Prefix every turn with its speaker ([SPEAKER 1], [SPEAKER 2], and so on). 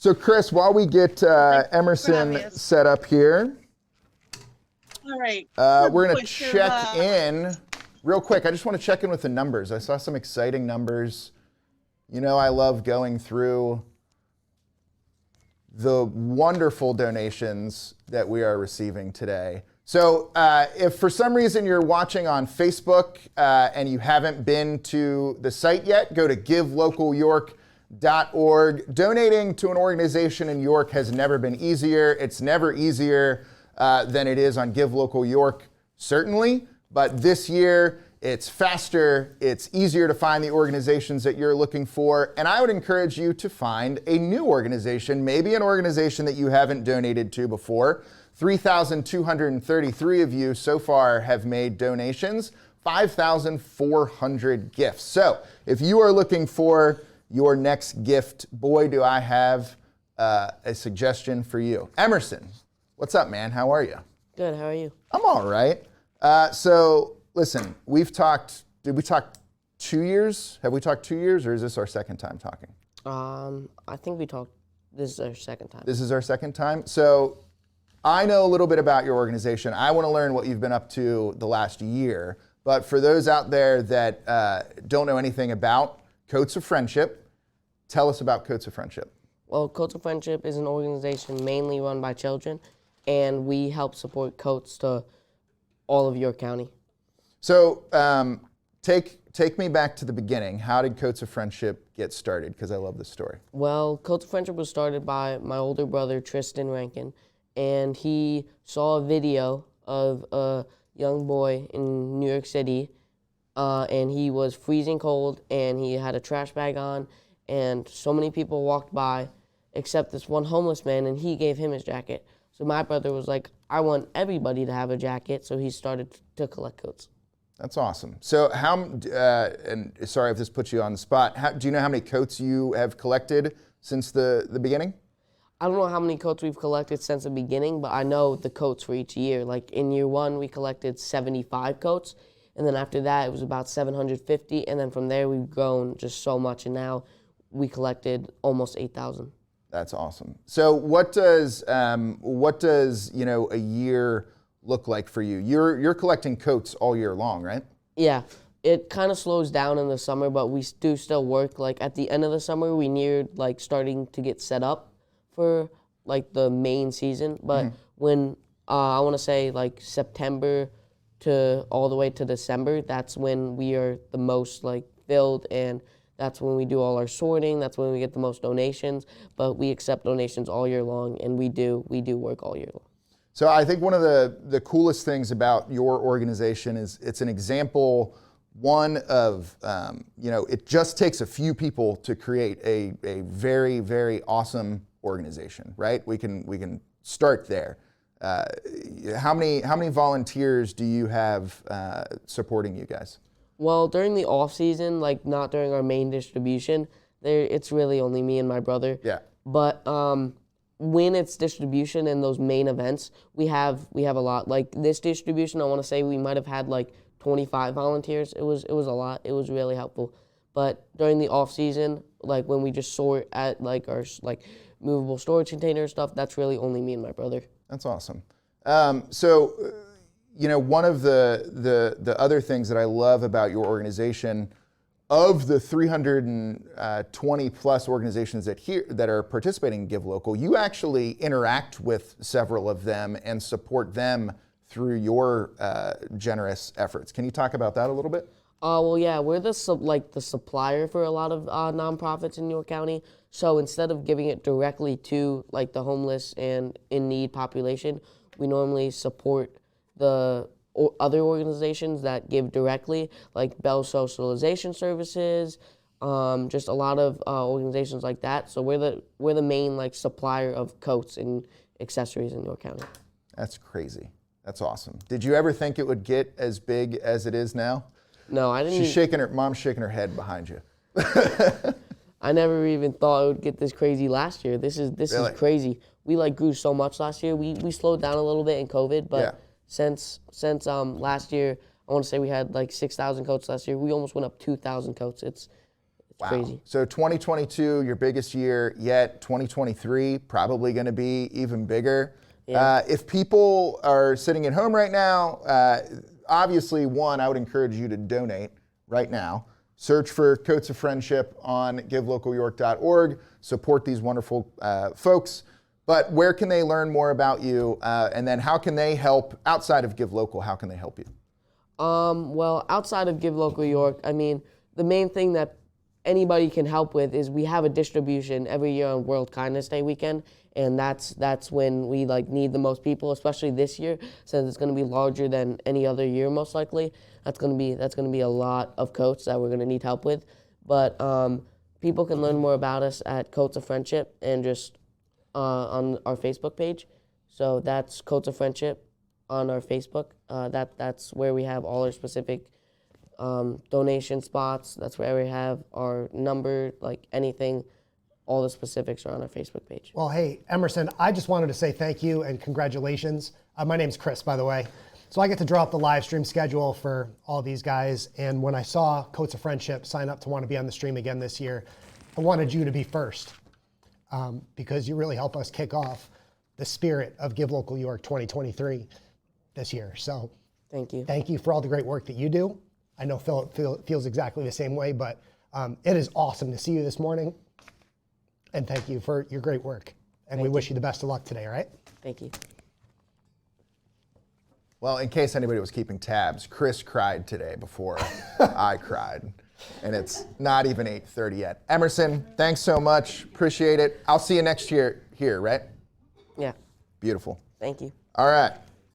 [SPEAKER 1] So Chris, while we get Emerson set up here,
[SPEAKER 2] all right,
[SPEAKER 1] we're going to check in real quick. I just want to check in with the numbers. I saw some exciting numbers. You know, I love going through the wonderful donations that we are receiving today. So if for some reason you're watching on Facebook and you haven't been to the site yet, go to givelocalyork.org. Donating to an organization in York has never been easier. It's never easier than it is on Give Local York, certainly. But this year, it's faster, it's easier to find the organizations that you're looking for, and I would encourage you to find a new organization, maybe an organization that you haven't donated to before. 3,233 of you so far have made donations, 5,400 gifts. So if you are looking for your next gift, boy, do I have a suggestion for you. Emerson, what's up, man? How are you?
[SPEAKER 3] Good, how are you?
[SPEAKER 1] I'm all right. So listen, we've talked, did we talk 2 years? Have we talked 2 years, or is this our second time talking?
[SPEAKER 3] I think we talked, this is our second time.
[SPEAKER 1] This is our second time. So I know a little bit about your organization. I want to learn what you've been up to the last year. But for those out there that don't know anything about Coats of Friendship, tell us about Coats of Friendship.
[SPEAKER 3] Well, Coats of Friendship is an organization mainly run by children, and we help support coats to all of York County.
[SPEAKER 1] So take me back to the beginning. How did Coats of Friendship get started? Because I love this story.
[SPEAKER 3] Well, Coats of Friendship was started by my older brother, Tristan Rankin, and he saw a video of a young boy in New York City, and he was freezing cold, and he had a trash bag on, and so many people walked by except this one homeless man, and he gave him his jacket. So my brother was like, I want everybody to have a jacket, so he started to collect coats.
[SPEAKER 1] That's awesome. So and sorry if this puts you on the spot, do you know how many coats you have collected since the beginning?
[SPEAKER 3] I don't know how many coats we've collected since the beginning, but I know the coats for each year. Like in year one, we collected 75 coats, and then after that, it was about 750, and then from there, we've grown just so much, and now we collected almost 8,000.
[SPEAKER 1] That's awesome. So what does you know a year look like for you? You're collecting coats all year long, right?
[SPEAKER 3] Yeah, it kind of slows down in the summer, but we do still work. Like at the end of the summer, we neared like starting to get set up for like the main season. But when I want to say like September to all the way to December, that's when we are the most like filled, and that's when we do all our sorting. That's when we get the most donations. But we accept donations all year long, and we do work all year long.
[SPEAKER 1] So I think one of the coolest things about your organization is it's an example, one of, you know, it just takes a few people to create a very, very awesome organization, right? We can start there. How many volunteers do you have supporting you guys?
[SPEAKER 3] Well, during the off season, like not during our main distribution, it's really only me and my brother.
[SPEAKER 1] Yeah.
[SPEAKER 3] But when it's distribution and those main events, we have a lot. Like this distribution, I want to say we might have had like 25 volunteers. It was a lot. It was really helpful. But during the off season, like when we just sort at like our like movable storage container stuff, that's really only me and my brother. That's
[SPEAKER 1] awesome. So, you know, one of the other things that I love about your organization, of the 320 plus organizations that are participating in Give Local, you actually interact with several of them and support them through your generous efforts. Can you talk about that a little bit?
[SPEAKER 3] Well, yeah, we're the supplier for a lot of nonprofits in York County. So instead of giving it directly to like the homeless and in need population, we normally support the other organizations that give directly, like Bell Socialization Services, just a lot of organizations like that. So we're the main like supplier of coats and accessories in York County.
[SPEAKER 1] That's crazy. That's awesome. Did you ever think it would get as big as it is now?
[SPEAKER 3] No, I didn't.
[SPEAKER 1] Mom's shaking her head behind you.
[SPEAKER 3] I never even thought it would get this crazy last year. This is crazy. We like grew so much last year. We slowed down a little bit in COVID, but since last year, I want to say we had like 6,000 coats last year. We almost went up 2,000 coats. It's
[SPEAKER 1] Wow.
[SPEAKER 3] Crazy.
[SPEAKER 1] So 2022, your biggest year yet. 2023, probably going to be even bigger.
[SPEAKER 3] Yeah.
[SPEAKER 1] If people are sitting at home right now, obviously, one, I would encourage you to donate right now. Search for Coats of Friendship on givelocalyork.org. Support these wonderful folks. But where can they learn more about you? And then how can they help outside of Give Local? How can they help you?
[SPEAKER 3] Well, outside of Give Local York, I mean, the main thing that anybody can help with is we have a distribution every year on World Kindness Day weekend, and that's when we like need the most people, especially this year, since it's going to be larger than any other year most likely. That's going to be a lot of coats that we're going to need help with. But people can learn more about us at Coats of Friendship and just on our Facebook page. So that's Coats of Friendship on our Facebook. That's where we have all our specific donation spots. That's where we have our number, like anything. All the specifics are on our Facebook page.
[SPEAKER 4] Well, hey, Emerson, I just wanted to say thank you and congratulations. My name's Chris, by the way. So I get to draw up the live stream schedule for all these guys. And when I saw Coats of Friendship sign up to want to be on the stream again this year, I wanted you to be first because you really help us kick off the spirit of Give Local York 2023 this year. So
[SPEAKER 3] Thank you.
[SPEAKER 4] thank you for all the great work that you do. I know Philip feels exactly the same way, but it is awesome to see you this morning. And thank you for your great work. And we wish you the best of luck today, all right?
[SPEAKER 3] Thank you.
[SPEAKER 1] Well, in case anybody was keeping tabs, Chris cried today before I cried. And it's not even 8:30 yet. Emerson, thanks so much. Appreciate it. I'll see you next year here, right?
[SPEAKER 3] Yeah.
[SPEAKER 1] Beautiful.
[SPEAKER 3] Thank you.
[SPEAKER 1] All right.